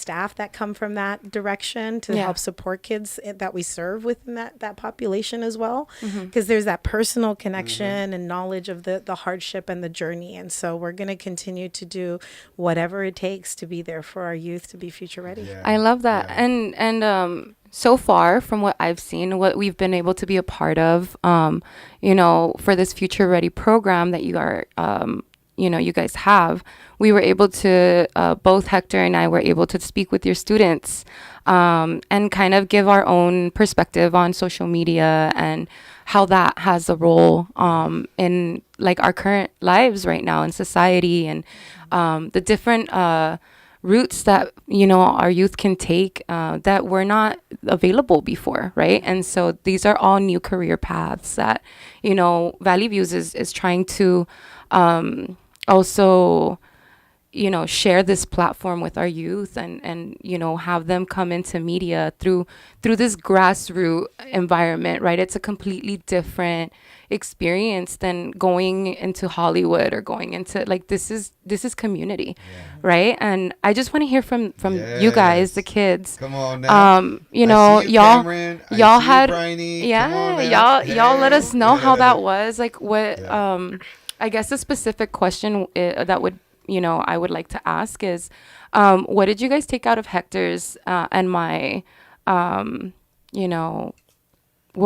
staff that come from that direction to help support kids that we serve within that population as well, because there's that personal connection and knowledge of the hardship and the journey. And so we're going to continue to do whatever it takes to be there for our youth to be future ready. I love that. And so far from what I've seen, what we've been able to be a part of, for this Future Ready program that you are, you guys have, we were able to, both Hector and I were able to speak with your students and kind of give our own perspective on social media and how that has a role in like our current lives right now in society, and the different routes that our youth can take that were not available before, right? And so these are all new career paths that Valley Views is trying to also share this platform with our youth and have them come into media through this grassroots environment, right? It's a completely different experience than going into Hollywood or going into this is community, right? And I just want to hear from you guys, the kids. Come on now. Y'all had y'all let us know how that was. Like what I guess a specific question that would I would like to ask is, what did you guys take out of Hector's and my, what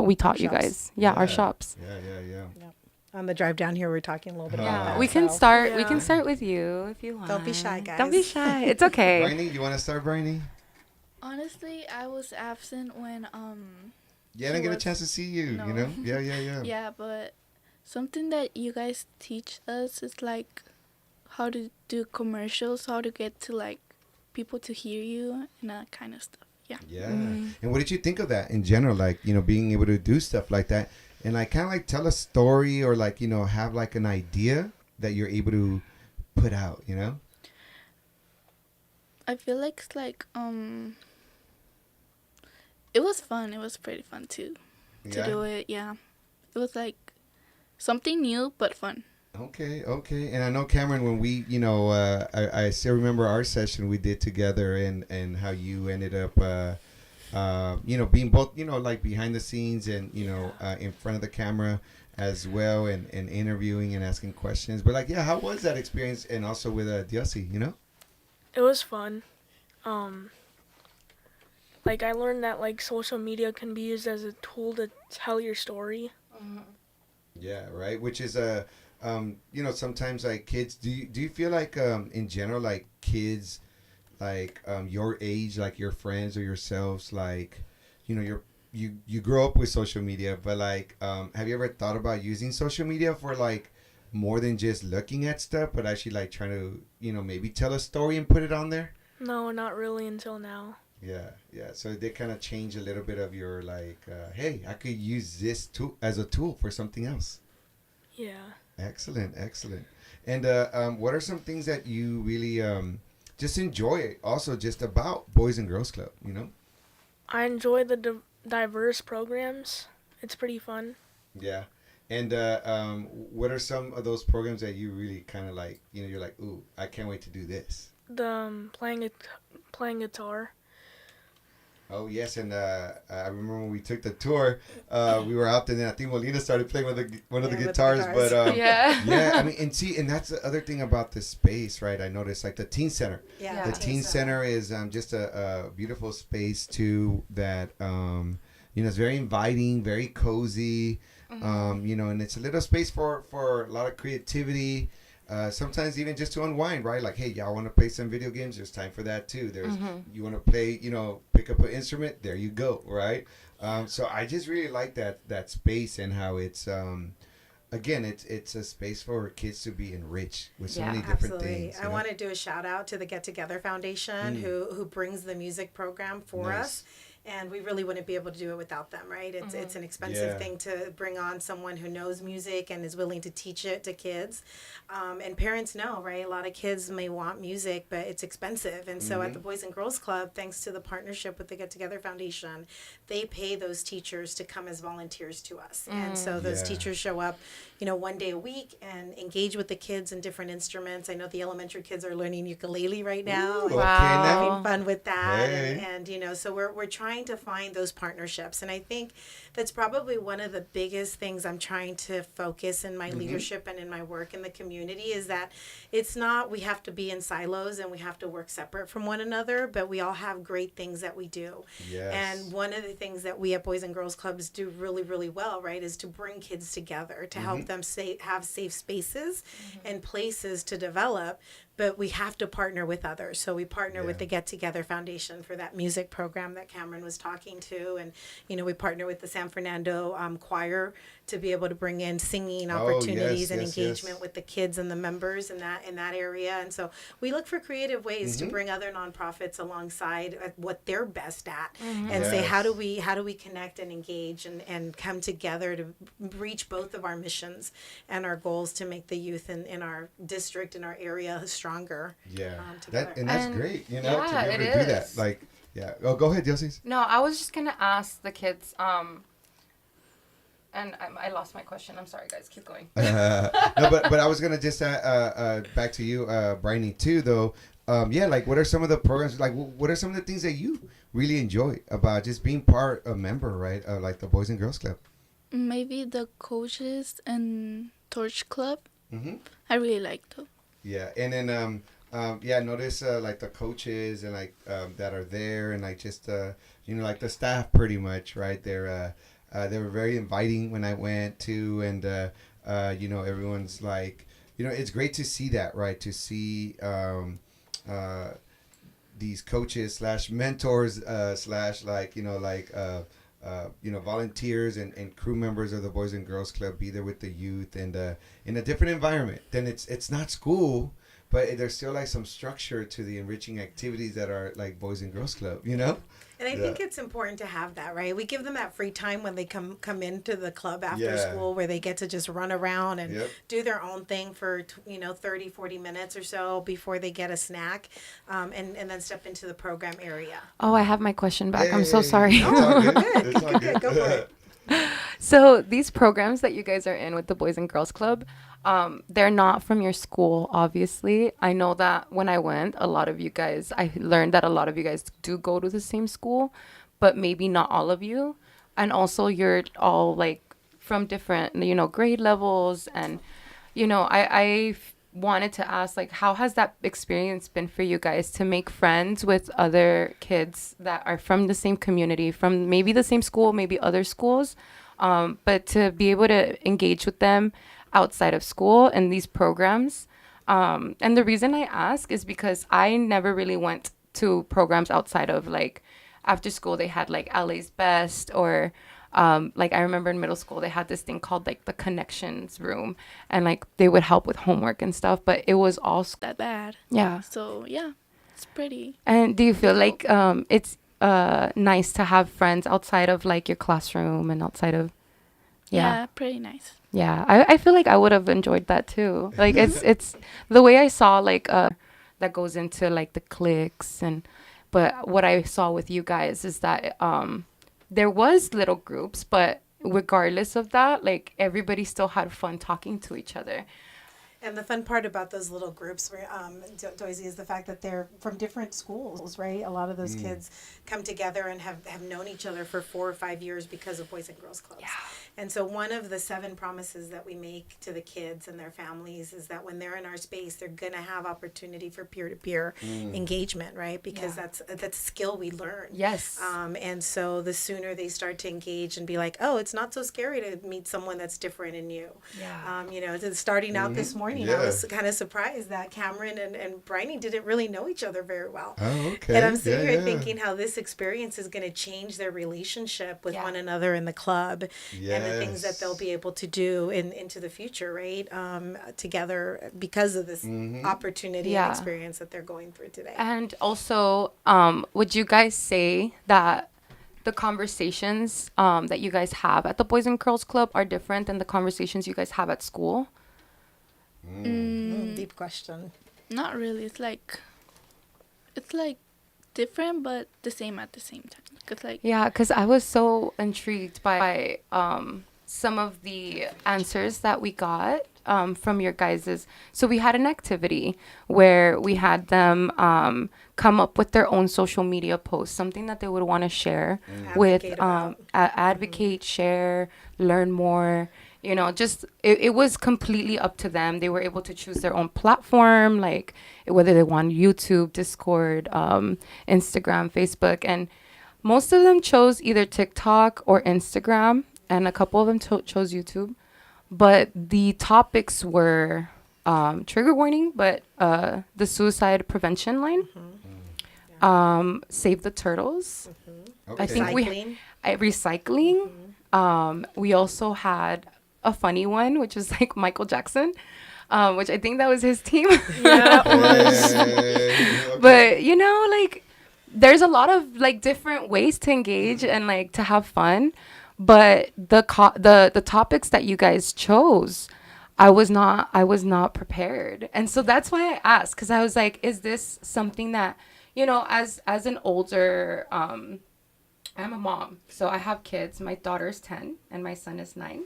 we taught you guys? Our shops. Yeah. On the drive down here, we're talking a little bit about that. We can start. We can start with you if you want. Don't be shy, guys. Don't be shy. It's okay. Bryony, you want to start, Bryony? Honestly, I was absent when Yeah, I didn't get a chance to see you. No. Yeah. Yeah, but something that you guys teach us is like how to do commercials, how to get to like people to hear you and that kind of stuff. Yeah. And what did you think of that in general? Like, being able to do stuff like that and like kind of like tell a story or like, have like an idea that you're able to put out, I feel like it's like, it was fun. It was pretty fun too to do it. Yeah. It was like something new, but fun. Okay. And I know, Cameron, when we, I still remember our session we did together and how you ended up, being both, like behind the scenes and, in front of the camera as well and interviewing and asking questions. But like, how was that experience? And also with Diosy, It was fun. Like I learned that like social media can be used as a tool to tell your story. Yeah, right. Which is sometimes like kids. Do you feel like in general like kids like your age, like your friends or yourselves, like you grow up with social media, but like have you ever thought about using social media for like more than just looking at stuff, but actually like trying to maybe tell a story and put it on there? No, not really until now. Yeah. So they kind of change a little bit of your like, hey, I could use this tool as a tool for something else. Yeah. Excellent. And what are some things that you really just enjoy also just about Boys and Girls Club, I enjoy the diverse programs. It's pretty fun. Yeah. And what are some of those programs that you really kind of like, you're like, ooh, I can't wait to do this? The playing guitar. Oh, yes, and I remember when we took the tour, we were out there, and I think Molina started playing one of the guitars, but I mean, and that's the other thing about this space, right? I noticed, like, the Teen Center. Yeah. The Teen Center is just a beautiful space, too, that, it's very inviting, very cozy, and it's a little space for a lot of creativity. Sometimes even just to unwind, right? Like, hey, y'all want to play some video games? There's time for that too. There's you want to play, pick up an instrument? There you go, right? So I just really like that space and how it's again, it's a space for kids to be enriched with so many different things. I want to do a shout out to the Get Together Foundation who brings the music program for us. and we really wouldn't be able to do it without them, right? It's an expensive thing to bring on someone who knows music and is willing to teach it to kids. And parents know, right? A lot of kids may want music, but it's expensive. And so at the Boys and Girls Club, thanks to the partnership with the Get Together Foundation, they pay those teachers to come as volunteers to us. And so those teachers show up, one day a week and engage with the kids in different instruments. I know the elementary kids are learning ukulele right now. Ooh, Having fun with that. Hey. And so we're trying to find those partnerships. And I think that's probably one of the biggest things I'm trying to focus in my leadership and in my work in the community is that it's not we have to be in silos and we have to work separate from one another, but we all have great things that we do. Yes. And one of the things that we at Boys and Girls Clubs do really, really well, right, is to bring kids together, to help them have safe spaces and places to develop. But we have to partner with others. So we partner with the Get Together Foundation for that music program that Cameron was talking to. And, we partner with the San Fernando choir to be able to bring in singing opportunities and engagement with the kids and the members in that area. And so we look for creative ways to bring other nonprofits alongside at what they're best at and say, how do we connect and engage and come together to reach both of our missions and our goals to make the youth in our district, in our area stronger. That's great, to be able it to do that. is. Like, oh, go ahead, Diosy. No, I was just gonna ask the kids. And I lost my question. I'm sorry, guys. Keep going. No, but I was gonna just back to you, Bryony, too, though. Like, what are some of the programs? Like, what are some of the things that you really enjoy about just being a member, right? Like the Boys and Girls Club. Maybe the coaches and Torch Club. I really like them. Yeah, and then notice like the coaches and like that are there, and like just like the staff, pretty much, right? They were very inviting when I went to, and everyone's like, it's great to see that, right? To see these coaches slash mentors slash volunteers and crew members of the Boys and Girls Club be there with the youth and in a different environment. Then it's not school, but there's still like some structure to the enriching activities that are like Boys and Girls Club, And I think it's important to have that, right? We give them that free time when they come into the club after school where they get to just run around and do their own thing for 30, 40 minutes or so before they get a snack and then step into the program area. Oh, I have my question back. I'm so sorry. It's all good. It's all good. Go for it. So these programs that you guys are in with the Boys and Girls Club, they're not from your school, obviously. I know that when I went, I learned that a lot of you guys do go to the same school, but maybe not all of you. And also you're all like from different, grade levels. And, I wanted to ask, like, how has that experience been for you guys to make friends with other kids that are from the same community, from maybe the same school, maybe other schools, but to be able to engage with them outside of school and these programs. And the reason I ask is because I never really went to programs outside of like after school. They had like LA's Best or like I remember in middle school they had this thing called like the Connections Room, and like they would help with homework and stuff, but it was all That bad. yeah. So yeah, it's pretty. And do you feel like it's nice to have friends outside of like your classroom and outside of Yeah, pretty nice. Yeah, I feel like I would have enjoyed that too. Like it's the way I saw like that goes into like the cliques, but what I saw with you guys is that there was little groups, but regardless of that, like everybody still had fun talking to each other. And the fun part about those little groups, Diosy, is the fact that they're from different schools, right? A lot of those kids come together and have known each other for 4 or 5 years because of Boys and Girls Clubs. Yeah. And so one of the 7 promises that we make to the kids and their families is that when they're in our space, they're going to have opportunity for peer-to-peer engagement, right? Because that's a skill we learn. Yes. And so the sooner they start to engage and be like, oh, it's not so scary to meet someone that's different in you. Yeah. Starting out this morning, I was kind of surprised that Cameron and Bryony didn't really know each other very well. Oh, okay. And I'm sitting here thinking how this experience is going to change their relationship with one another in the club and the things that they'll be able to do into the future, right? Together because of this opportunity and experience that they're going through today. And also, would you guys say that the conversations that you guys have at the Boys and Girls Club are different than the conversations you guys have at school? Deep question. Not really. It's like different, but the same at the same time. Cause like Yeah, because I was so intrigued by some of the answers that we got from your guys's. So we had an activity where we had them come up with their own social media posts, something that they would want to share with Advocate about. advocate, share, learn more. You know, just it was completely up to them. They were able to choose their own platform, like whether they want YouTube, Discord, Instagram, Facebook, and most of them chose either TikTok or Instagram, and a couple of them chose YouTube. But the topics were trigger warning, but the suicide prevention line, save the turtles. Okay. I think Recycling. recycling. We also had a funny one, which was like Michael Jackson, which I think that was his team. Yeah, Okay. But you know, like there's a lot of like different ways to engage and like to have fun. But the topics that you guys chose, I was not prepared, and so that's why I asked, because I was like, is this something that, you know, as an older I'm a mom, so I have kids. My daughter's 10 and my son is 9.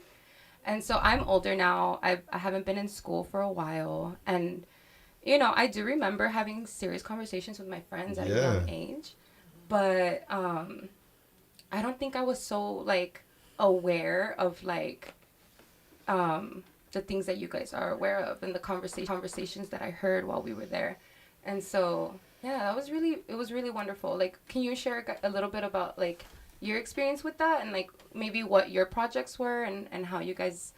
And so I'm older now. I haven't been in school for a while. And, you know, I do remember having serious conversations with my friends at a young age. But I don't think I was so, like, aware of, like, the things that you guys are aware of and the conversations that I heard while we were there. And so, yeah, it was really wonderful. Like, can you share a little bit about, like, your experience with that, and like maybe what your projects were, and how you guys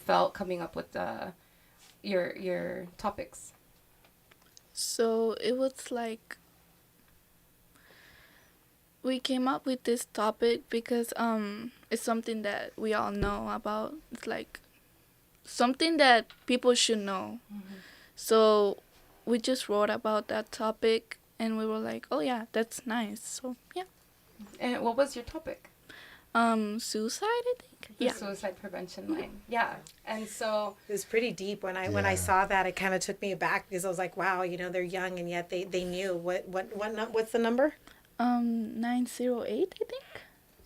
felt coming up with your topics? so it was like we came up with this topic because it's something that we all know about. It's like something that people should know. So we just wrote about that topic and we were like, oh yeah, that's nice. So yeah. And what was your topic? Suicide, I think. The suicide prevention line. Yeah. And so It was pretty deep when I saw that. It kind of took me aback because I was like, wow, you know, they're young and yet they knew what's the number? 908, I think.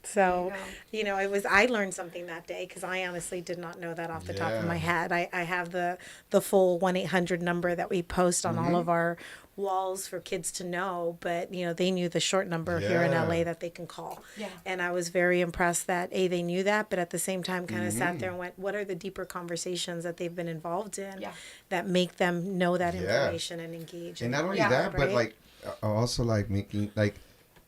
So, you know, I learned something that day because I honestly did not know that off the top of my head. I have the full 1-800 number that we post on all of our walls for kids to know, but you know, they knew the short number here in LA that they can call. Yeah. And I was very impressed that they knew that, but at the same time kind of sat there and went, what are the deeper conversations that they've been involved in that make them know that information and engage? And not only that, but like also like making like,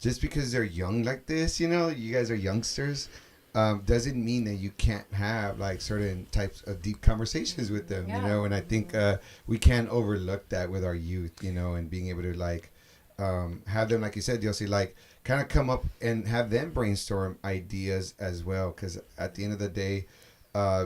just because they're young like this, you know, you guys are youngsters, doesn't mean that you can't have like certain types of deep conversations with them, you know. And I think we can't overlook that with our youth, you know, and being able to like have them, like you said, Diosy, like kind of come up and have them brainstorm ideas as well. Because at the end of the day,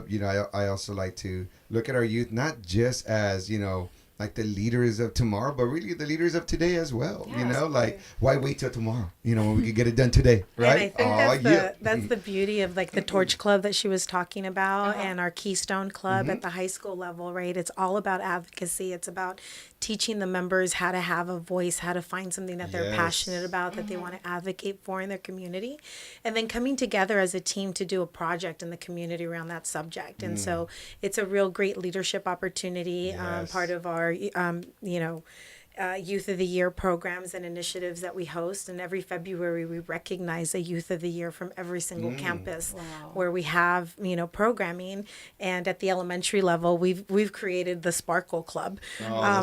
you know, I also like to look at our youth not just as, you know, like the leaders of tomorrow, but really the leaders of today as well. You know, like why wait till tomorrow? You know, when we could get it done today, right? And I think that's the beauty of like the Torch Club that she was talking about, and our Keystone Club at the high school level, right? It's all about advocacy. It's about teaching the members how to have a voice, how to find something that they're passionate about, that they want to advocate for in their community, and then coming together as a team to do a project in the community around that subject. And so it's a real great leadership opportunity, part of our you know, Youth of the Year programs and initiatives that we host. And every February we recognize a Youth of the Year from every single campus where we have, you know, programming. And at the elementary level, we've created the Sparkle Club.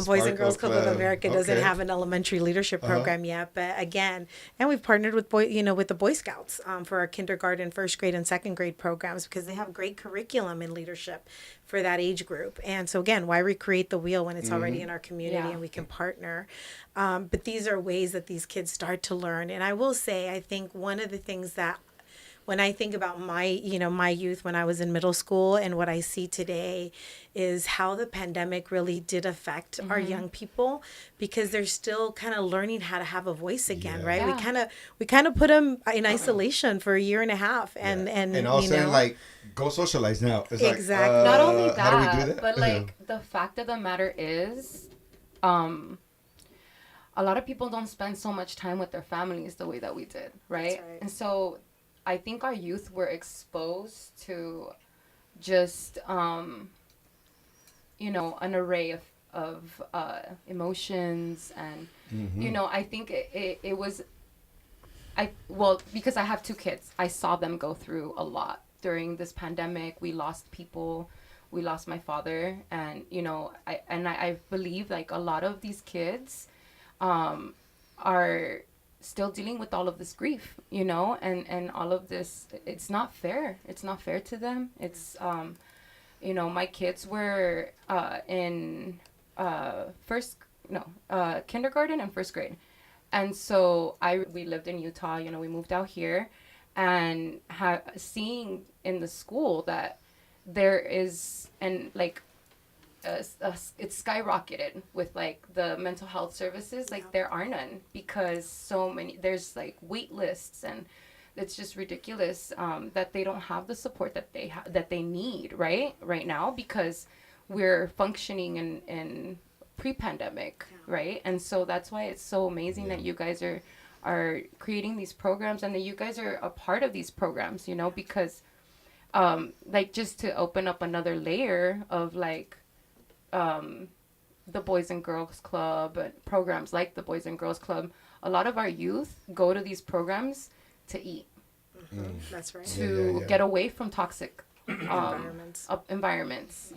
Boys and Girls Club of America doesn't have an elementary leadership program yet, but again, and we've partnered with with the Boy Scouts for our kindergarten, first grade, and second grade programs because they have great curriculum in leadership for that age group. And so again, why recreate the wheel when it's already in our community and we can partner? But these are ways that these kids start to learn. And I will say, I think one of the things that when I think about my youth when I was in middle school and what I see today is how the pandemic really did affect our young people, because they're still kind of learning how to have a voice again, right? Yeah. We kind of put them in isolation for a year and a half, and all of a sudden, know, like, go socialize now. It's Exactly. like, Not only how do we do that, that? but like the fact of the matter is, um, a lot of people don't spend so much time with their families the way that we did, right? That's right. And so I think our youth were exposed to just, an array of emotions. And, I think it was, because I have two kids, I saw them go through a lot during this pandemic. We lost people. We lost my father. And, I believe like a lot of these kids are still dealing with all of this grief, and all of this. It's not fair. It's not fair to them. It's, my kids were in kindergarten and first grade. And so we lived in Utah, we moved out here, and seeing in the school that there is, and like, it's skyrocketed with like the mental health services. Like there are none, because there's like wait lists, and it's just ridiculous that they don't have the support that they need right now, because we're functioning in pre-pandemic, right? And so that's why it's so amazing that you guys are creating these programs, and that you guys are a part of these programs, because like, just to open up another layer of like the Boys and Girls Club and programs like the Boys and Girls Club, a lot of our youth go to these programs to eat. That's right. To get away from toxic environments,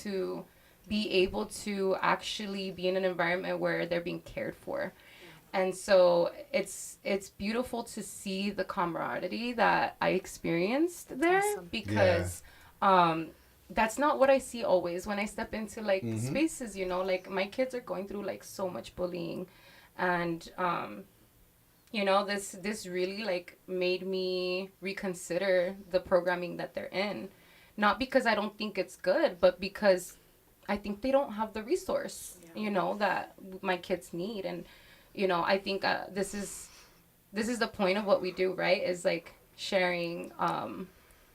to be able to actually be in an environment where they're being cared for. And so it's beautiful to see the camaraderie that I experienced there. Awesome. Because that's not what I see always when I step into like spaces, like my kids are going through like so much bullying, and this really like made me reconsider the programming that they're in. Not because I don't think it's good, but because I think they don't have the resource, that my kids need. And, I think this is the point of what we do, right? Is like sharing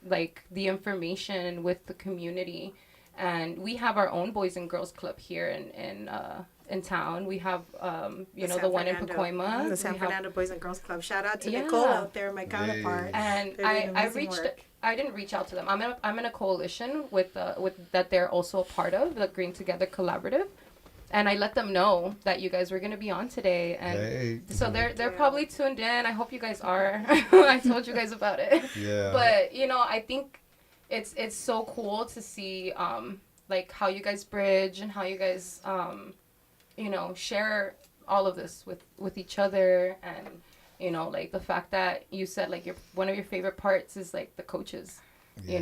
like the information with the community. And we have our own Boys and Girls Club here in town. We have the one in Pacoima. The San Fernando Boys and Girls Club. Shout out to Nicole out there, my counterpart. And I didn't reach out to them. I'm in a coalition with that they're also a part of, the Green Together Collaborative. And I let them know that you guys were going to be on today. And so they're probably tuned in. I hope you guys are. I told you guys about it. Yeah. But, I think it's so cool to see like how you guys bridge, and how you guys share all of this with each other. And like the fact that you said like one of your favorite parts is like the coaches, like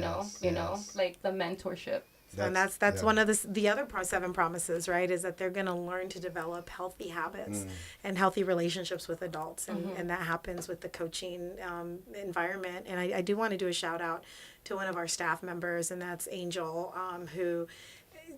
the mentorship. And that's one of the other 7 promises, right? Is that they're going to learn to develop healthy habits and healthy relationships with adults. And that happens with the coaching environment. And I do want to do a shout out to one of our staff members, and that's Angel, who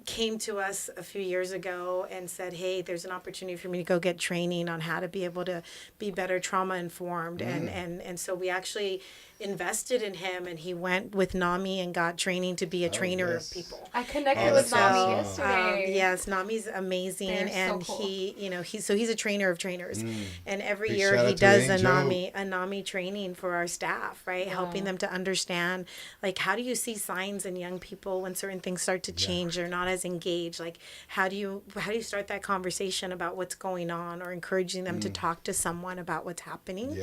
came to us a few years ago and said, hey, there's an opportunity for me to go get training on how to be able to be better trauma informed. And so we actually invested in him, and he went with NAMI and got training to be a trainer of people. I connected with NAMI yesterday. Yes, NAMI's amazing. They're and so cool. he's a trainer of trainers. And every Big year shout he out to does a Angel. NAMI training for our staff, right? Wow. Helping them to understand, like, how do you see signs in young people when certain things start to change? They're not as engaged. Like, how do you start that conversation about what's going on, or encouraging them to talk to someone about what's happening,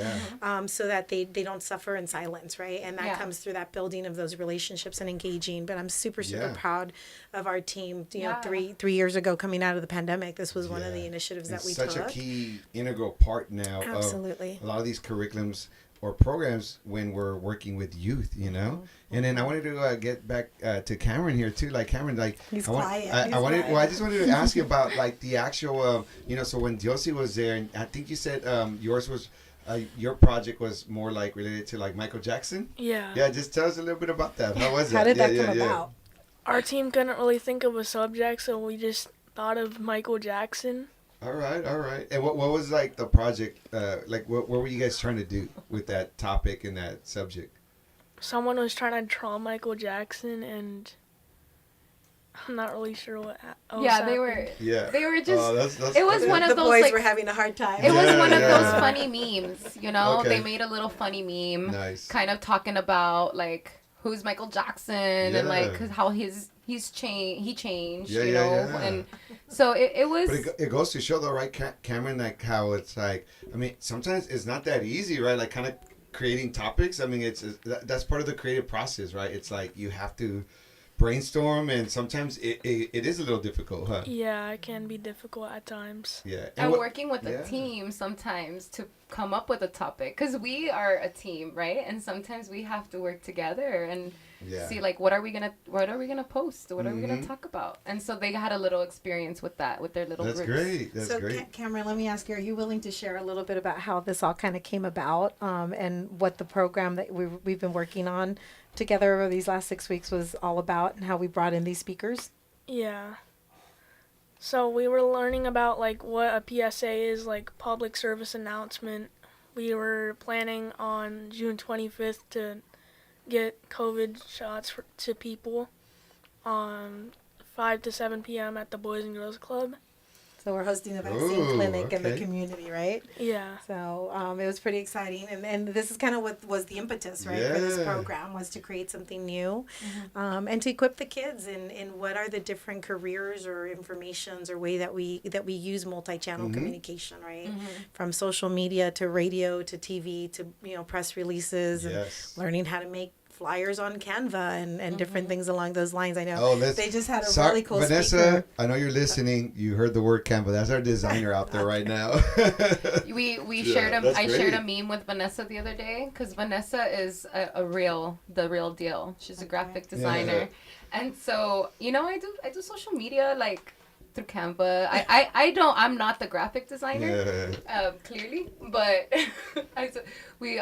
so that they don't suffer in silence, right? And that comes through that building of those relationships and engaging. But I'm super proud of our team. 3 years ago, coming out of the pandemic, this was one of the initiatives that we took. Such a key integral part now. Absolutely. Of a lot of these curriculums or programs when we're working with youth, you know. And then I wanted to get back to Cameron here too. Like Cameron, like He's I, want, quiet. I, He's I wanted, quiet. well, I just wanted to ask you about like the actual, you know. So when Diosy was there, and I think you said yours was. Your project was more like related to like Michael Jackson. Yeah. Yeah, just tell us a little bit about that. How was that? How did that yeah, come yeah. about? Our team couldn't really think of a subject, so we just thought of Michael Jackson. All right, all right. And what was like the project? Like what were you guys trying to do with that topic and that subject? Someone was trying to draw Michael Jackson, and I'm not really sure what else Yeah, happened. they were just. That's It was one of The those boys like. were having a hard time. It was Yeah, one of those yeah. funny memes, you know. Okay. They made a little funny meme, nice. kind of talking about like who's Michael Jackson and like Yeah. 'cause how he changed, Yeah, you yeah, know, yeah. and so it was. But it goes to show though, right, Cameron, like how it's like. I mean, sometimes it's not that easy, right? Like kind of creating topics. I mean, that's part of the creative process, right? It's like you have to brainstorm, and sometimes it is a little difficult, huh? Yeah, it can be difficult at times. Yeah. And what- working with a yeah. team sometimes to come up with a topic because we are a team, right? And sometimes we have to work together and Yeah. see like what are we gonna post, what are we Mhm. gonna talk about, and so they had a little experience with that with their little That's groups. great. That's so, great. Cameron, let me ask you: are you willing to share a little bit about how this all kind of came about, and what the program that we've been working on together over these last 6 weeks was all about, and how we brought in these speakers? Yeah. So we were learning about like what a PSA is, like public service announcement. We were planning on June 25th to get COVID shots to people on 5 to 7 p.m. at the Boys and Girls Club. So we're hosting a vaccine Ooh, clinic in the okay. community, right? Yeah. So it was pretty exciting, and this is kind of what was the impetus, right, for this Yeah. program, was to create something new, and to equip the kids in what are the different careers or informations or way that we use multi-channel communication, right, from social media to radio to TV to press releases, and Yes. learning how to make flyers on Canva and different things along those lines. I know Oh, they just had a Sorry, really cool Vanessa, speaker. I know you're listening. You heard the word Canva. That's our designer out there right now. We Yeah, shared that's I shared a great. meme with Vanessa the other day because Vanessa is the real deal. She's a graphic designer, and so I do social media like through Canva. I'm not the graphic designer. Yeah. Clearly, but we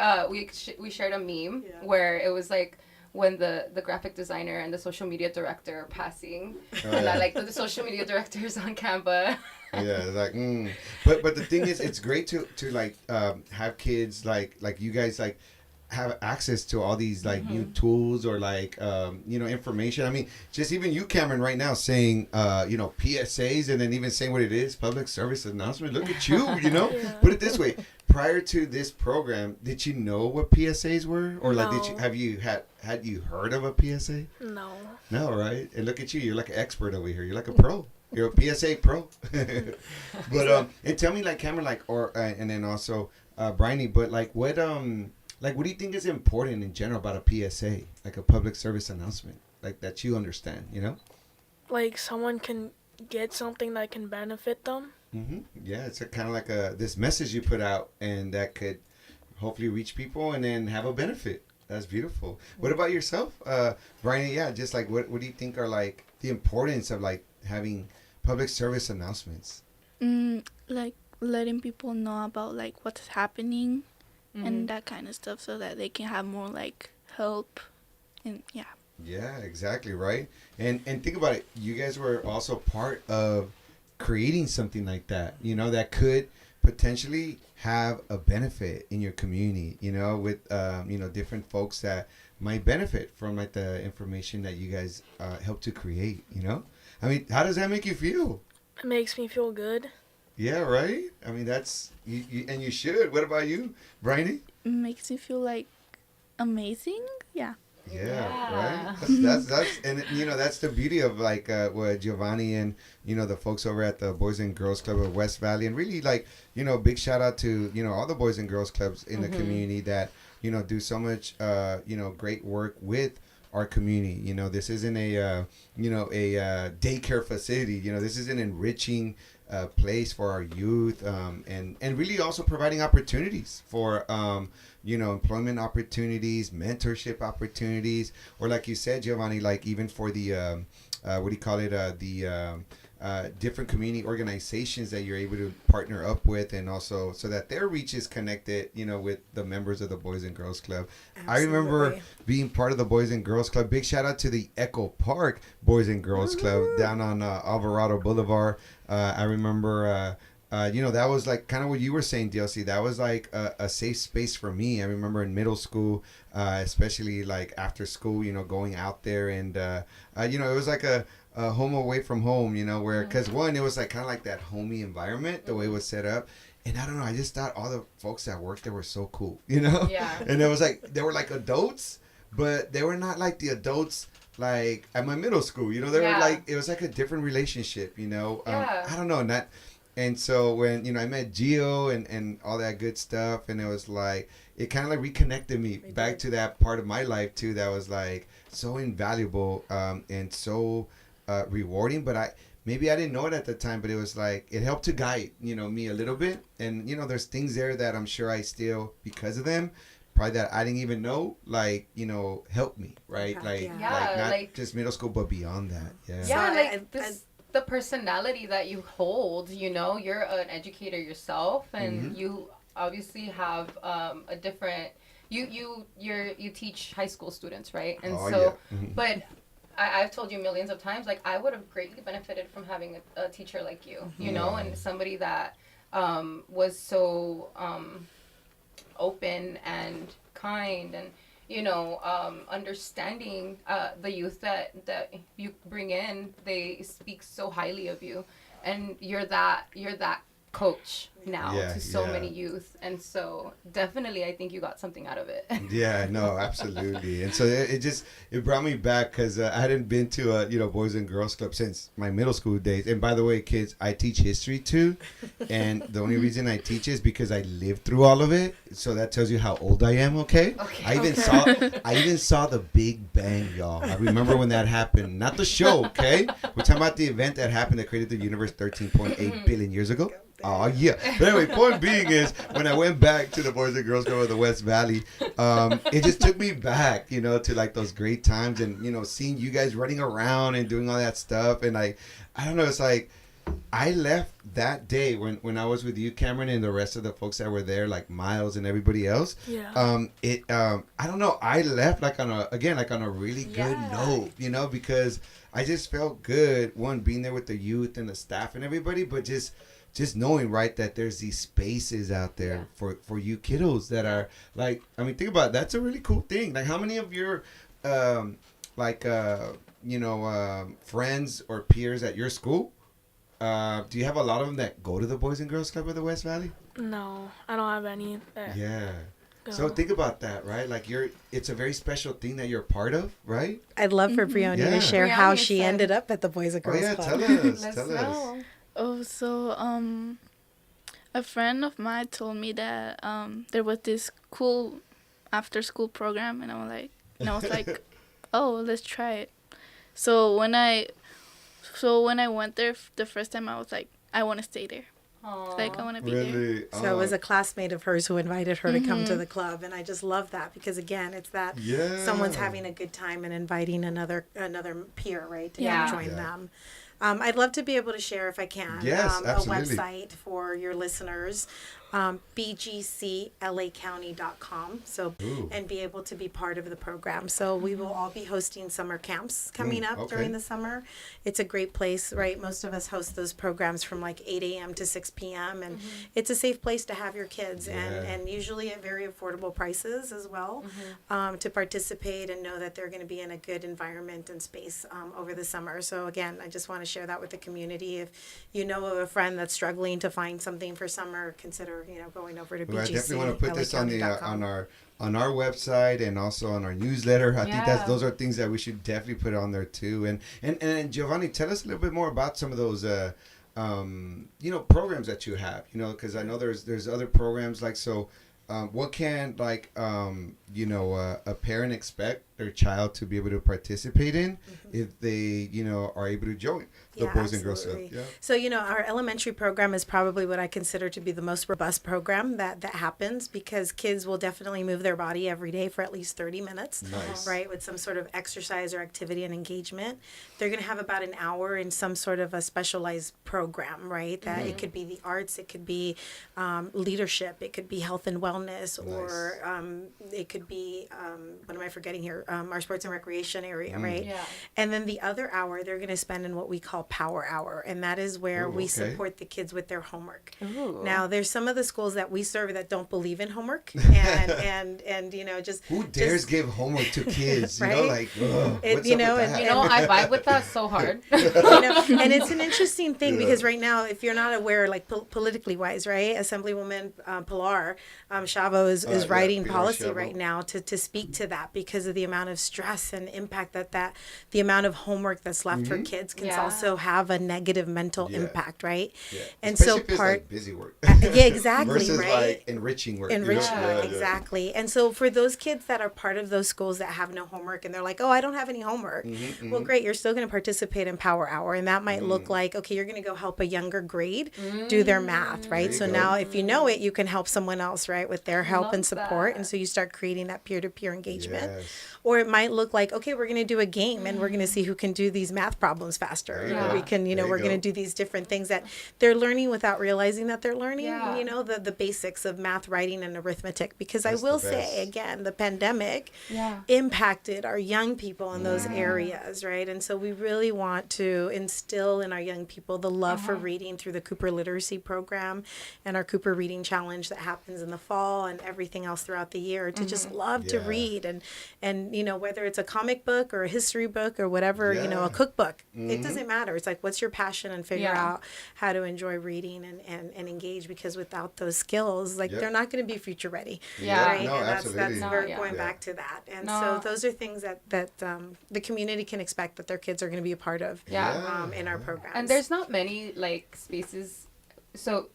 shared a meme where it was like when the graphic designer and the social media director are passing, Oh, and yeah. like the social media director is on Canva. Yeah, it's like, but the thing is, it's great to like have kids like you guys like have access to all these like new tools or like information. I mean, just even you, Cameron, right now saying PSAs and then even saying what it is, public service announcement. Look at you, Yeah. Put it this way: prior to this program, did you know what PSAs were, or like No. had you heard of a PSA? No. No, right? And look at you. You're like an expert over here. You're like a pro. You're a PSA pro. But and tell me, like Cameron, like and then also Bryony. But like what do you think is important in general about a PSA, like a public service announcement, like that you understand? Like someone can get something that can benefit them. Yeah, it's kind of like this message you put out, and that could hopefully reach people and then have a benefit. That's beautiful. What about yourself, Bryony? Yeah, just like what do you think are like the importance of like having public service announcements? Like letting people know about like what's happening and that kind of stuff, so that they can have more like help, and yeah. Yeah, exactly, right. And think about it. You guys were also part of creating something like that, that could potentially have a benefit in your community, with different folks that might benefit from like the information that you guys help to create. I mean, how does that make you feel? It makes me feel good. Yeah, right. I mean, that's you and you should. What about you, Bryony? It makes me feel like amazing. Yeah. Yeah, right. That's and that's the beauty of like what Giovanni and the folks over at the Boys and Girls Club of West Valley, and really like big shout out to all the Boys and Girls Clubs in the community that do so much great work with our community. This isn't a daycare facility. This is an enriching place for our youth, and really also providing opportunities for employment opportunities, mentorship opportunities, or like you said, Giovanni, like even for the what do you call it, different community organizations that you're able to partner up with, and also so that their reach is connected, with the members of the Boys and Girls Club. Absolutely. I remember being part of the Boys and Girls Club. Big shout out to the Echo Park Boys and Girls Club down on Alvarado Boulevard. I remember, that was like kind of what you were saying, Diosy. That was like a safe space for me. I remember in middle school, especially like after school, going out there, and it was like a home away from home, where, because one, it was like kind of like that homey environment, the way it was set up. And I don't know, I just thought all the folks that worked there were so cool, Yeah. And it was like, they were like adults, but they were not like the adults like at my middle school, they were like, it was like a different relationship, I don't know, and so when, I met Gio and all that good stuff, and it was like, it kind of like reconnected me back to that part of my life too, that was like so invaluable, and so rewarding. But maybe I didn't know it at the time, but it was like, it helped to guide, me a little bit. And, there's things there that I'm sure I still, because of them, probably that I didn't even know, like, helped me, right? Like not just middle school, but beyond that. Yeah. Yeah, so the personality that you hold, you're an educator yourself, and you obviously have a different, you teach high school students, right? And but I've told you millions of times, like, I would have greatly benefited from having a teacher like you, and somebody that was so open and kind, and understanding the youth that you bring in. They speak so highly of you, and you're that coach now to so many youth, and so definitely I think you got something out of it. Yeah, no, absolutely. And so it brought me back, because I hadn't been to a Boys and Girls Club since my middle school days. And by the way, kids, I teach history too, and the only reason I teach is because I lived through all of it. So that tells you how old I am. Okay. I even saw the Big Bang, y'all. I remember when that happened. Not the show. Okay, we're talking about the event that happened that created the universe 13.8 billion years ago. Oh, yeah. But anyway, point being is, when I went back to the Boys and Girls Club of the West Valley, it just took me back, to like those great times, and, seeing you guys running around and doing all that stuff. And I don't know, it's like, I left that day when I was with you, Cameron, and the rest of the folks that were there, like Miles and everybody else. Yeah. I don't know, I left like on a really good note, because I just felt good, one, being there with the youth and the staff and everybody, but just knowing, right, that there's these spaces out there for you kiddos that are like, I mean, think about it, that's a really cool thing. Like, how many of your friends or peers at your school, do you have a lot of them that go to the Boys and Girls Club of the West Valley? No, I don't have any. Go. So think about that, right? Like, it's a very special thing that you're a part of, right? I'd love for Brioni to share how she ended up at the Boys and Girls Club. Tell us. Oh, so a friend of mine told me that there was this cool after school program, and I was like, oh, let's try it. So when I went there the first time, I was like, I want to stay there. Aww. Like, I want to be really? there. So it was a classmate of hers who invited her to come to the club, and I just love that, because again, it's that someone's having a good time and inviting another peer, right, to come join them. I'd love to be able to share, if I can, a website for your listeners, bgclacounty.com, and be able to be part of the program. So we will all be hosting summer camps coming up during the summer. It's a great place, right? Most of us host those programs from like 8 a.m. to 6 p.m. And it's a safe place to have your kids, and usually at very affordable prices as well, to participate and know that they're going to be in a good environment and space over the summer. So again, I just want to share that with the community. If you know of a friend that's struggling to find something for summer, consider going over to BGC. Well, I definitely want to put this on the on our website, and also on our newsletter. I think those are things that we should definitely put on there too. And Giovanni, tell us a little bit more about some of those programs that you have. Because I know there's other programs, like, so what can, like, a parent expect their child to be able to participate in if they, are able to join the Boys and Girls Club. Absolutely. Yeah. So, our elementary program is probably what I consider to be the most robust program that happens, because kids will definitely move their body every day for at least 30 minutes, Nice. right, with some sort of exercise or activity and engagement. They're going to have about an hour in some sort of a specialized program, right, that it could be the arts, it could be leadership, it could be health and wellness, or it could be, what am I forgetting here, our sports and recreation area, right? Yeah. And then the other hour they're going to spend in what we call power hour, and that is where Ooh, we okay. support the kids with their homework. Ooh. Now, there's some of the schools that we serve that don't believe in homework, and just Who dares give homework to kids? Right? Like, ugh, It- what's you up know, with and- that? I vibe with that so hard. and it's an interesting thing Yeah. because right now, if you're not aware, like politically wise, right, Assemblywoman Pilar Chavo is Yeah, writing Pilar policy Chavo. right now to speak to that, because of the amount of stress and impact that the amount of homework that's left for kids can Yeah. also have a negative mental Yeah. impact, right? Yeah. And Especially so if it's, part like busy work. yeah, exactly, Versus right? like enriching work. Enriching Yeah, work, yeah. exactly. And so for those kids that are part of those schools that have no homework and they're like, oh, I don't have any homework. Well, great. You're still going to participate in Power Hour. And that might look like, okay, you're going to go help a younger grade do their math, right? There So you go. now if you know it, you can help someone else, right, with their help Love and support. that. And so you start creating that peer-to-peer engagement. Yes. Or it might look like, okay, we're going to do a game and we're going to see who can do these math problems faster. There you Or go. we can, There you we're going to go. do these different things that they're learning without realizing that they're learning, Yeah. the basics of math, writing, and arithmetic. Because That's I will the say, best. again, the pandemic Yeah. impacted our young people in those areas, right? And so we really want to instill in our young people the love for reading through the Cooper Literacy Program and our Cooper Reading Challenge that happens in the fall and everything else throughout the year, to just love to Yeah. read and whether it's a comic book or a history book or whatever, Yeah. a cookbook, it doesn't matter. It's like, what's your passion, and figure Yeah. out how to enjoy reading and engage, because without those skills, like Yep. they're not going to be future ready. Yeah. Right. No, And absolutely. that's we're No, yeah. going Yeah. back to that. And No. so those are things that the community can expect that their kids are going to be a part of Yeah. in our programs. And there's not many like spaces, so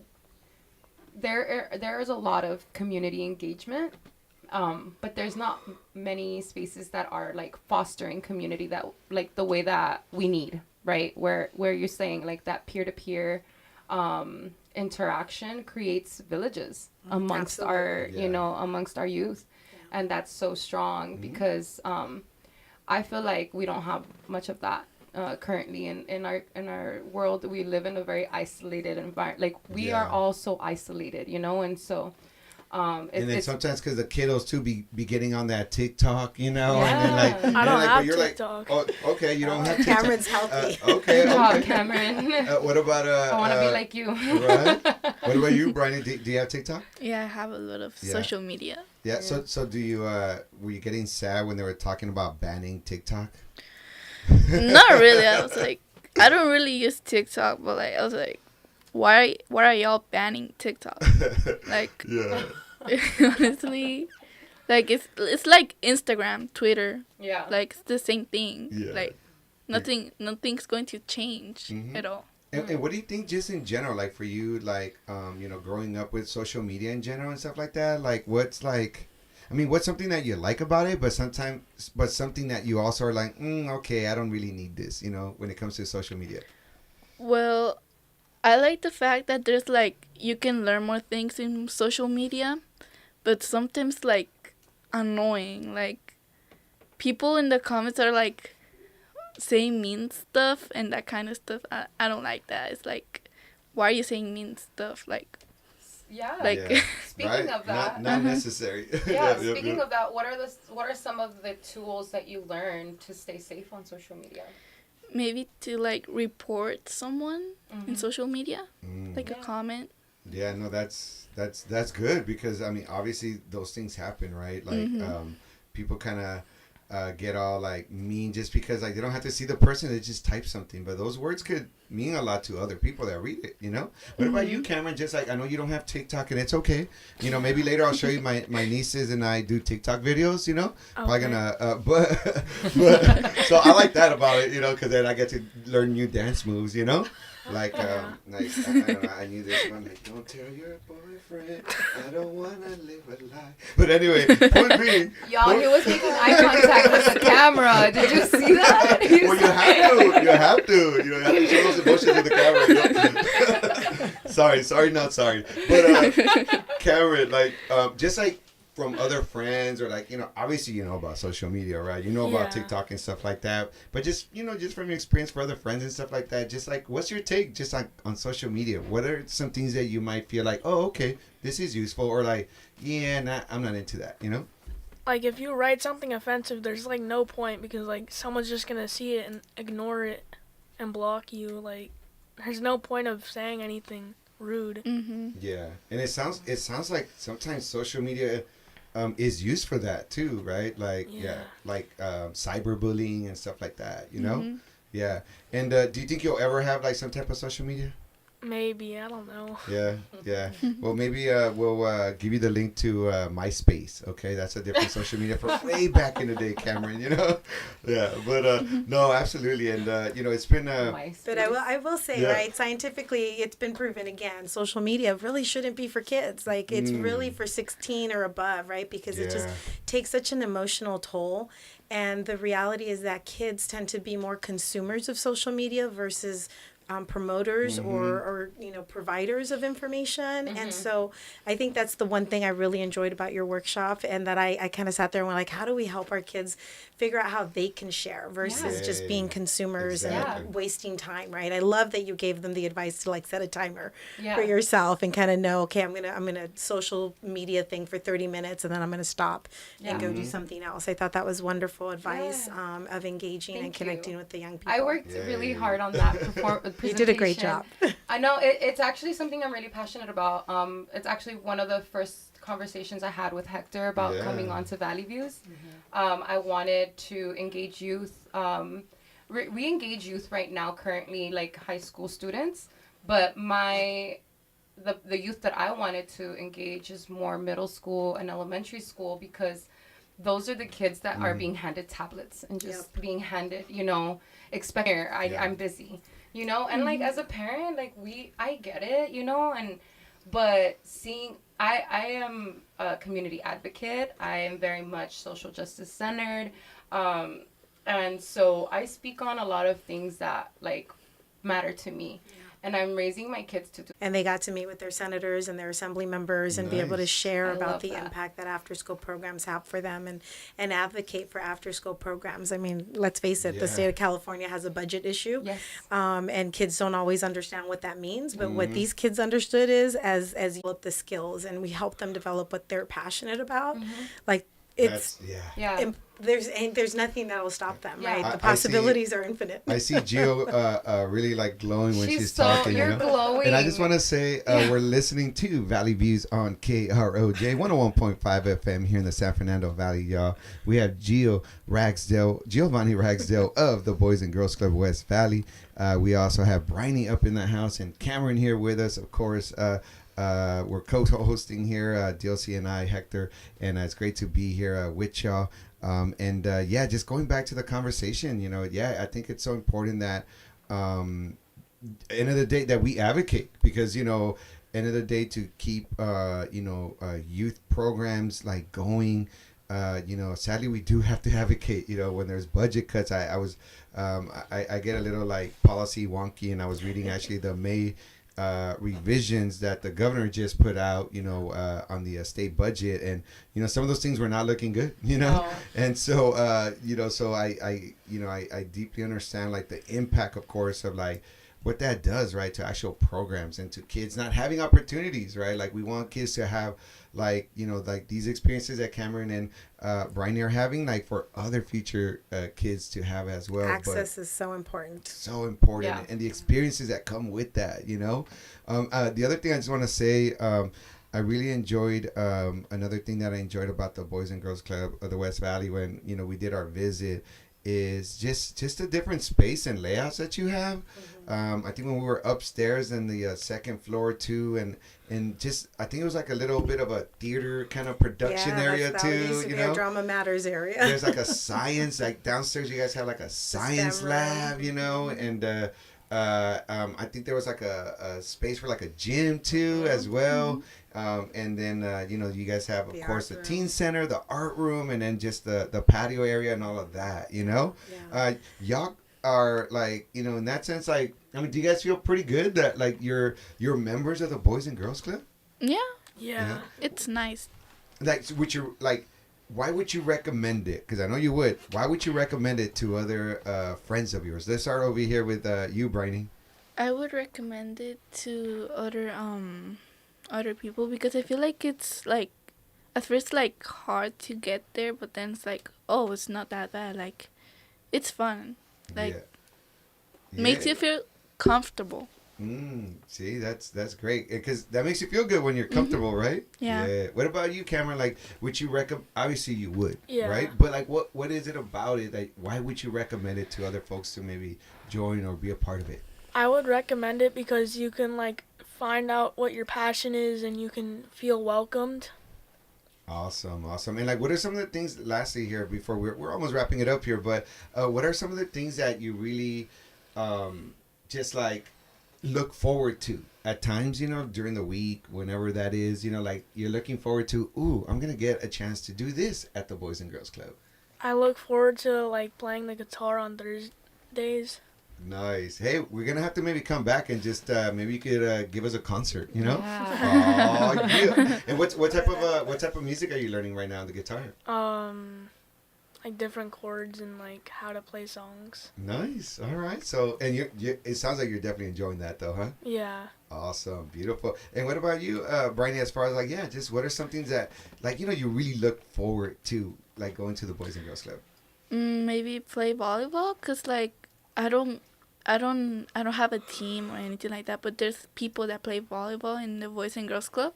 there is a lot of community engagement, but there's not many spaces that are like fostering community that like the way that we need, right? Where you're saying like that peer-to-peer interaction creates villages amongst our Absolutely. Yeah. amongst our youth, and that's so strong because I feel like we don't have much of that currently in our world. We live in a very isolated environment. Like we are Yeah. all so isolated, and so And then it's sometimes because the kiddos too be getting on that TikTok, and then Yeah. like, I and don't like, have but you're TikTok. like, oh, okay, you don't have TikTok. Cameron's healthy. Okay, oh, okay. Cameron. What about I want to be like you. right? What about you, Brian? Do you have TikTok? Yeah, I have a lot of Yeah. social media. Yeah. So do you? Were you getting sad when they were talking about banning TikTok? Not really. I was like, I don't really use TikTok, but like, I was like, why are y'all banning TikTok? Like, Yeah. honestly, like it's like Instagram, Twitter, Yeah. like it's the same thing. Yeah. Like nothing's going to change at all. And what do you think, just in general, like for you, like growing up with social media in general and stuff like that? Like, what's something that you like about it, but something that you also are like, okay, I don't really need this, when it comes to social media. Well, I like the fact that there's like you can learn more things in social media, but sometimes like annoying. Like people in the comments are like saying mean stuff and that kind of stuff. I don't like that. It's like, why are you saying mean stuff? Like, Yeah. Like- Yeah. Speaking Right? of that, not necessary. yeah. Speaking of that, what are some of the tools that you learned to stay safe on social media? maybe to like report someone in social media, like a Yeah. comment. Yeah, no, that's good, because I mean, obviously those things happen, right? Like people kind of get all like mean just because like they don't have to see the person, they just type something, but those words could mean a lot to other people that read it, What about you, Cameron? Just like, I know you don't have TikTok, and it's okay, maybe later I'll show you my nieces and I do TikTok videos, probably gonna but so I like that about it, because then I get to learn new dance moves, Like I don't know, I knew this one. Like, don't tell your boyfriend I don't wanna live a lie. But anyway, point being, Y'all, he was making eye contact with the camera. Did you see that? well, you have to show those emotions with the camera. sorry, not sorry. But Cameron, like, just like from other friends or like, obviously you know about social media, right? You know about TikTok and stuff like that. But just, just from your experience for other friends and stuff like that, just like, what's your take just on social media? What are some things that you might feel like, oh, okay, this is useful, or like, yeah, I'm not into that, Like, if you write something offensive, there's, like, no point because, like, someone's just going to see it and ignore it and block you. Like, there's no point of saying anything rude. Mm-hmm. Yeah. And it sounds like sometimes social media is used for that too, right? Like, like cyberbullying and stuff like that, Mm-hmm. Yeah. And do you think you'll ever have like some type of social media? Maybe, I don't know. Yeah. Well, maybe we'll give you the link to MySpace. Okay, that's a different social media from way back in the day, Cameron. Yeah. But no, absolutely, and it's been. But I will say, right? Scientifically, it's been proven again. Social media really shouldn't be for kids. Like it's really for 16 or above, right? Because it just takes such an emotional toll. And the reality is that kids tend to be more consumers of social media versus promoters or providers of information. And so I think that's the one thing I really enjoyed about your workshop, and that I kind of sat there and went like, how do we help our kids figure out how they can share versus just being consumers and wasting time, right? I love that you gave them the advice to like set a timer for yourself and kind of know, okay, I'm gonna social media thing for 30 minutes and then I'm gonna stop and go do something else. I thought that was wonderful advice of engaging and connecting with the young people. I worked really hard on that presentation. You did a great job. I know it's actually something I'm really passionate about. It's actually one of the first conversations I had with Hector about coming on to Valley Views. I wanted to engage youth. We engage youth right now currently, like high school students, but the youth that I wanted to engage is more middle school and elementary school, because those are the kids that are being handed tablets and just being handed, expect I'm busy. And like as a parent, like I get it, but seeing, I am a community advocate. I am very much social justice centered. And so I speak on a lot of things that like matter to me. And I'm raising my kids to do. And they got to meet with their senators and their assembly members and be able to share about the impact that after-school programs have for them and advocate for after-school programs. I mean, let's face it, the state of California has a budget issue. Yes. And kids don't always understand what that means. But what these kids understood is as you develop the skills and we help them develop what they're passionate about, like it's there's nothing that will stop them, right? The possibilities are infinite. I see Gio really like glowing when she's talking. You're glowing. And I just want to say we're listening to Valley Views on KROJ 101.5 FM here in the San Fernando Valley, y'all. We have Giovanni Ragsdale of the Boys and Girls Club West Valley. We also have Bryony up in the house and Cameron here with us, of course. We're co-hosting here, Diosy and I, Hector, and it's great to be here with y'all. Just going back to the conversation, I think it's so important that end of the day that we advocate, because end of the day to keep youth programs like going. Sadly we do have to advocate. When there's budget cuts, I get a little like policy wonky, and I was reading actually the May revisions that the governor just put out, on the state budget, and some of those things were not looking good, and so so I deeply understand like the impact, of course, of like what that does, right, to actual programs and to kids not having opportunities, right? Like we want kids to have like like these experiences that Cameron and Bryony are having, like for other future kids to have as well. Access is so important. And the experiences that come with that, the other thing I just want to say, I really enjoyed another thing that I enjoyed about the Boys and Girls Club of the West Valley when we did our visit is just a different space and layouts that you have. I think when we were upstairs in the second floor too, and just I think it was like a little bit of a theater kind of production area too. Used to be a Drama Matters area. There's like a science, like downstairs you guys have like a science lab, and I think there was like a space for like a gym too as well. And then you guys have of course the teen center, the art room, and then just the patio area and all of that. Y'all are like in that sense, like, I mean, do you guys feel pretty good that like you're members of the Boys and Girls Club? Yeah. It's nice. Like, why would you recommend it? Because I know you would. Why would you recommend it to other friends of yours? Let's start over here with you, Bryony. I would recommend it to other people because I feel like it's like at first like hard to get there, but then it's like, oh, it's not that bad. Like, it's fun. Like, makes you feel comfortable. See, that's great because that makes you feel good when you're comfortable, right? Yeah. What about you, Cameron? Like, would you recommend? Obviously, you would, right? But like, what is it about it? Like, why would you recommend it to other folks to maybe join or be a part of it? I would recommend it because you can like find out what your passion is and you can feel welcomed. Awesome. And like, what are some of the things? Lastly, here before we're almost wrapping it up here, but what are some of the things that you really just like look forward to at times, during the week, whenever that is, like you're looking forward to, I'm going to get a chance to do this at the Boys and Girls Club? I look forward to like playing the guitar on Thursdays. Nice. Hey, we're going to have to maybe come back and just maybe you could give us a concert, Yeah. Oh, yeah. And what type of music are you learning right now on the guitar? Like different chords and like how to play songs. Nice. All right. So, and you it sounds like you're definitely enjoying that though, huh? Yeah. Awesome. Beautiful. And what about you, Bryony, as far as like, just what are some things that like, you really look forward to, like going to the Boys and Girls Club? Maybe play volleyball because like I don't have a team or anything like that, but there's people that play volleyball in the Boys and Girls Club,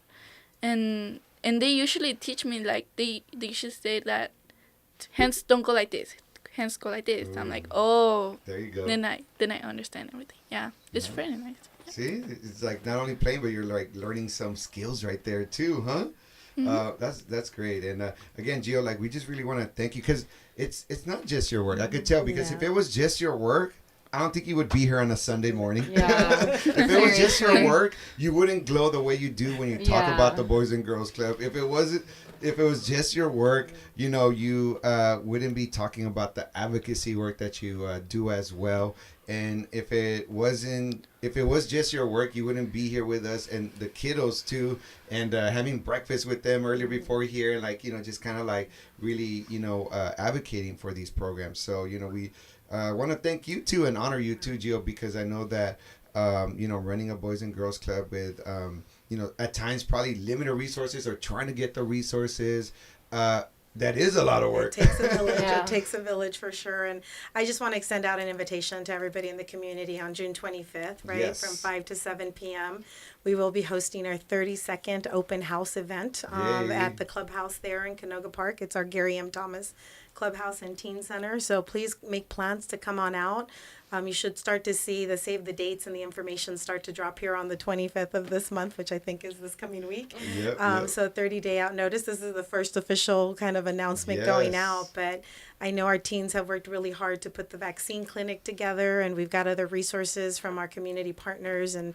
and they usually teach me like they should say that hands don't go like this, hands go like this. I'm like, oh, there you go. Then I understand everything. Yeah, it's very nice. See, it's like not only playing, but you're like learning some skills right there too, huh? That's great. And again, Gio, like we just really want to thank you because it's not just your work. I could tell because if it was just your work, I don't think you would be here on a Sunday morning. Yeah. If it was just your work, you wouldn't glow the way you do when you talk about the Boys and Girls Club. If it was just your work, you wouldn't be talking about the advocacy work that you do as well. And if it was just your work, you wouldn't be here with us and the kiddos too, and having breakfast with them earlier before here, like just kind of like really advocating for these programs. So we want to thank you too and honor you too, Gio, because I know that running a Boys and Girls Club with at times probably limited resources or trying to get the resources. That is a lot of work. It takes a village. It takes a village for sure. And I just want to extend out an invitation to everybody in the community on June 25th, right? Yes. From 5 to 7 p.m. We will be hosting our 32nd open house event at the clubhouse there in Canoga Park. It's our Gary M. Thomas Clubhouse and Teen Center. So please make plans to come on out. You should start to see the save the dates and the information start to drop here on the 25th of this month, which I think is this coming week. Yep. So 30-day out notice. This is the first official kind of announcement going out, but I know our teens have worked really hard to put the vaccine clinic together, and we've got other resources from our community partners and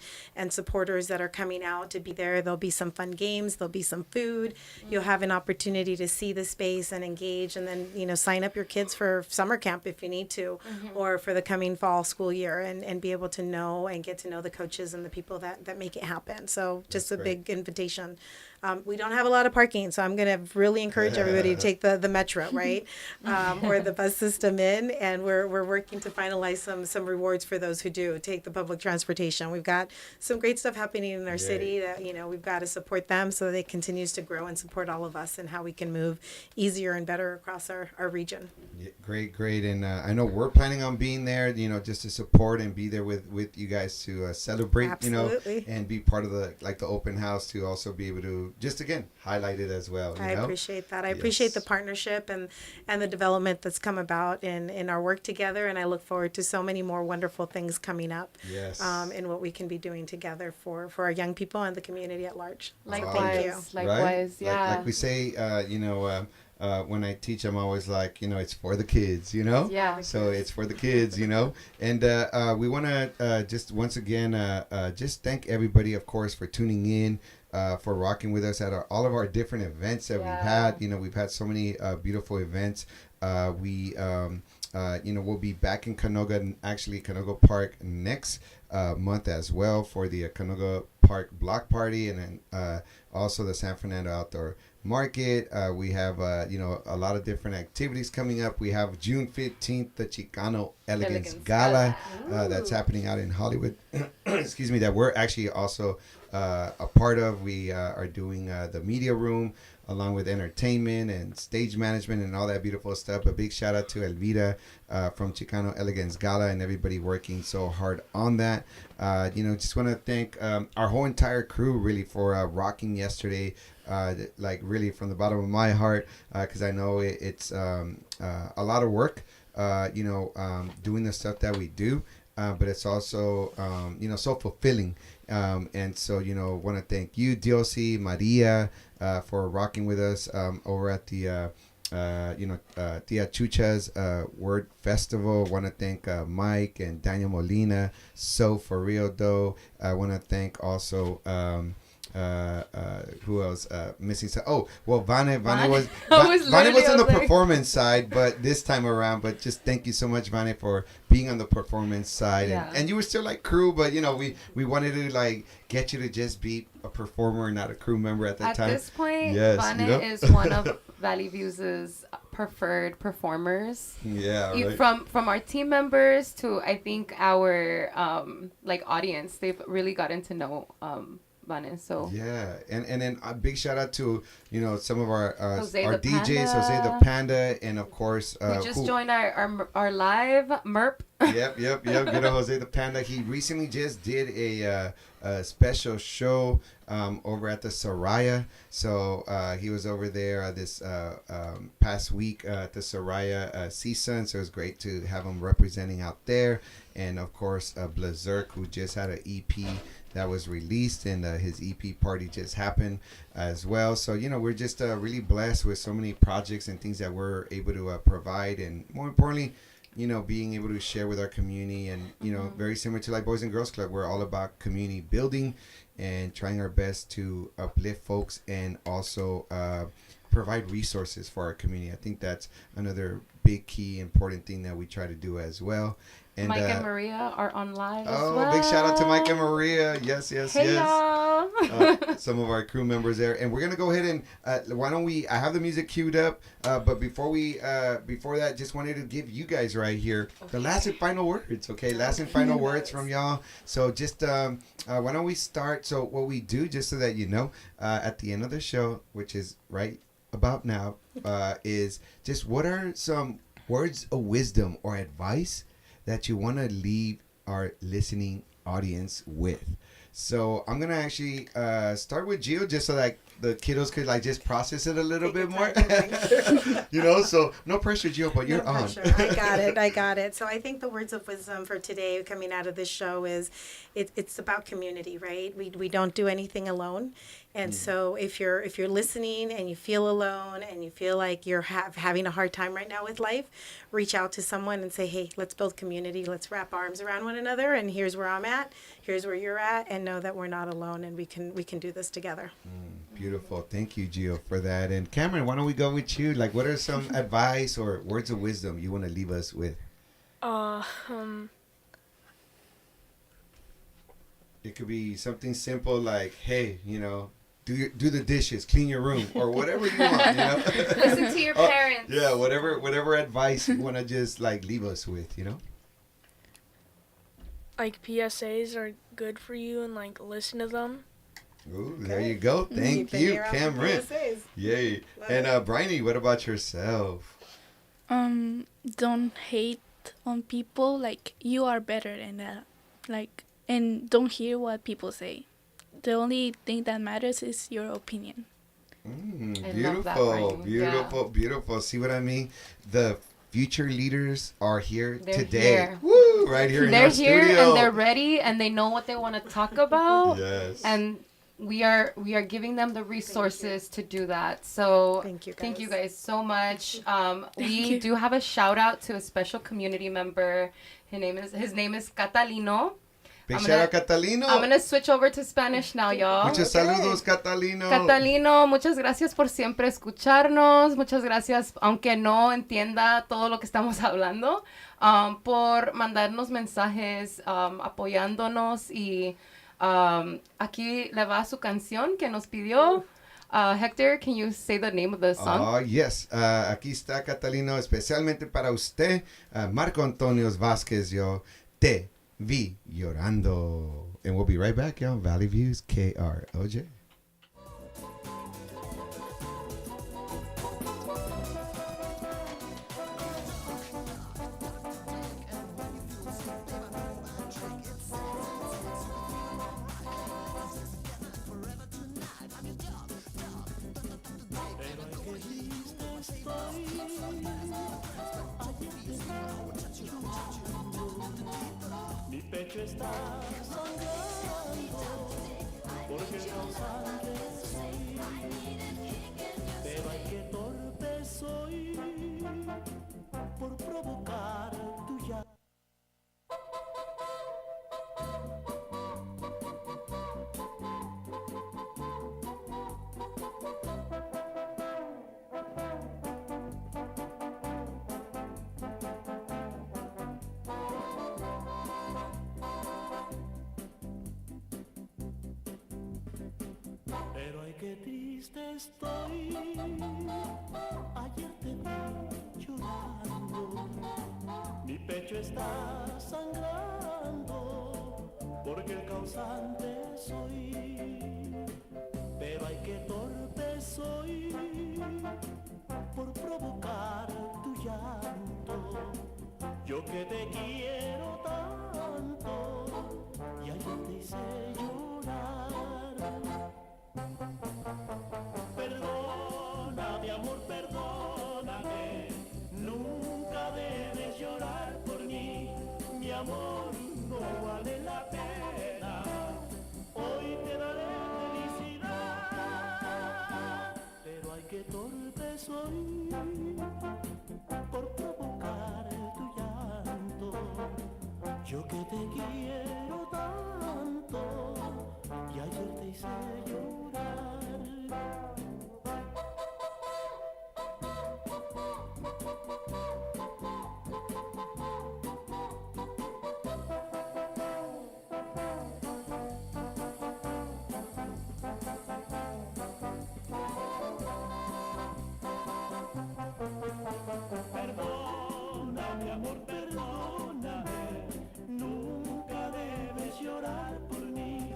supporters that are coming out to be there. There'll be some fun games. There'll be some food. You'll have an opportunity to see the space and engage, and then, sign up your kids for summer camp if you need to, or for the coming fall school year, and be able to know and get to know the coaches and the people that make it happen. So just a big invitation. We don't have a lot of parking, so I'm going to really encourage everybody to take the metro, right? Or the bus system in, and we're working to finalize some rewards for those who do take the public transportation. We've got some great stuff happening in our city that, we've got to support them so that it continues to grow and support all of us and how we can move easier and better across our region. Yeah, great. And I know we're planning on being there, just to support and be there with you guys to celebrate, Absolutely. And be part of the open house to also be able to just again highlight it as well. I appreciate that. I appreciate the partnership and the development that's come about in our work together, and I look forward to so many more wonderful things coming up. Yes. In what we can be doing together for our young people and the community at large. Likewise. So thank you. Likewise. Right? Yeah. Like we say, when I teach, I'm always like, it's for the kids, Yeah. So it's for the kids, and we want to just once again just thank everybody, of course, for tuning in, for rocking with us at all of our different events that we've had. We've had so many beautiful events. We'll be back in Canoga, actually Canoga Park next month as well for the Canoga Park Block Party, and then also the San Fernando Outdoor Market. We have a lot of different activities coming up. We have June 15th, the Chicano Elegance Gala that's happening out in Hollywood. Excuse me, that we're actually also a part of. We are doing the media room along with entertainment and stage management and all that beautiful stuff. A big shout out to Elvira from Chicano Elegance Gala and everybody working so hard on that. Just want to thank our whole entire crew really for rocking yesterday, like really from the bottom of my heart, because I know it's a lot of work, doing the stuff that we do, but it's also, so fulfilling. And so, want to thank you, Diosy, Maria, for rocking with us over at the Tia Chucha's Word Festival. Want to thank Mike and Daniel Molina. So for real though, I want to thank also who else missing? Vane was Vane was on the performance side, but this time around. But just thank you so much, Vane, for being on the performance side, and you were still like crew, but we wanted to like get you to just be a performer, not a crew member at that time. At this point, yes, Vane is one of Valley View's preferred performers. Yeah, right. From our team members to I think our audience, they've really gotten to know Vane. So yeah, and then a big shout out to some of our DJs, Panda. Jose the Panda, and of course we just joined our live MERP. Yep. Good old Jose the Panda. He recently just did a special show over at the Soraya. So he was over there this past week at the Soraya CSUN. So it was great to have him representing out there. And of course, Blaserk, who just had an EP that was released, and his EP party just happened as well. So we're just really blessed with so many projects and things that we're able to provide, and more importantly, being able to share with our community. And very similar to like Boys and Girls Club, we're all about community building and trying our best to uplift folks and also provide resources for our community. I think that's another big key important thing that we try to do as well. And Mike and Maria are on live as well. Big shout out to Mike and Maria. Yes. Hey, y'all. Some of our crew members there. And we're going to go ahead and, why don't we, I have the music queued up, but before that, just wanted to give you guys right here the last and final words, okay? Last and final words from y'all. So just, why don't we start? So what we do, just so that you know, at the end of the show, which is right about now, is just what are some words of wisdom or advice that you want to leave our listening audience with. So I'm gonna actually start with Gio, just so that the kiddos could like just process it a little bit more. So no pressure, Gio, but you're on. I got it. So I think the words of wisdom for today coming out of this show is it's about community, right? We don't do anything alone. And so if you're listening and you feel alone and you feel like you're having a hard time right now with life, reach out to someone and say, hey, let's build community. Let's wrap arms around one another. And here's where I'm at. Here's where you're at. And know that we're not alone and we can do this together. Beautiful. Thank you, Gio, for that. And Cameron, why don't we go with you? Like, what are some advice or words of wisdom you want to leave us with? It could be something simple like, hey, do the dishes, clean your room, or whatever you want. Listen to your parents. Yeah, whatever advice you want to just like leave us with. Like PSAs are good for you, and like listen to them. Ooh, there you go. Thank you, Cameron. Yay. And Bryony, what about yourself? Don't hate on people. Like, you are better than that. Like, and don't hear what people say. The only thing that matters is your opinion. Beautiful. See what I mean? The future leaders are here today. Here. Woo! Right here in our studio. They're here and they're ready and they know what they want to talk about. Yes. And we are giving them the resources to do that. So Thank you guys so much. We you. do have a shout out to a special community member. His name is Catalino. Big shout out, Catalino. I'm gonna switch over to Spanish now, y'all. Muchos saludos, Catalino. Catalino, muchas gracias por siempre escucharnos. Muchas gracias, aunque no entienda todo lo que estamos hablando, por mandarnos mensajes, apoyándonos. Y aquí le va su canción que nos pidió. Hector, can you say the name of the song? Oh, yes. Aquí está, Catalino, especialmente para usted, Marco Antonio Vázquez, yo te vi llorando. And we'll be right back, y'all. Valley Views, KROJ. Mi pecho está sangrando porque el causante soy, pero ay qué torpe soy por provocar tu llanto. Pero ay qué triste estoy, ayer te vi llorando, mi pecho está sangrando, porque el causante soy, pero ay qué torpe soy, por provocar tu llanto, yo que te quiero tanto, y ayer te hice llorar. Perdóname, amor, perdóname. Nunca debes llorar por mí. Mi amor no vale la pena. Hoy te daré felicidad. Pero ay, qué torpe soy por provocar tu llanto. Yo que te quiero tanto y ayer te hice llorar. Perdóname, amor, perdóname. Nunca debes llorar por mí.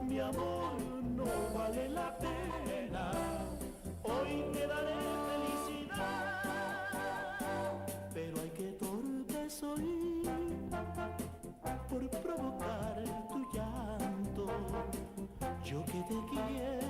Mi amor no vale la pena. Hoy te daré felicidad. Pero ay, qué torpe soy por provocar tu llanto. Yo que te quiero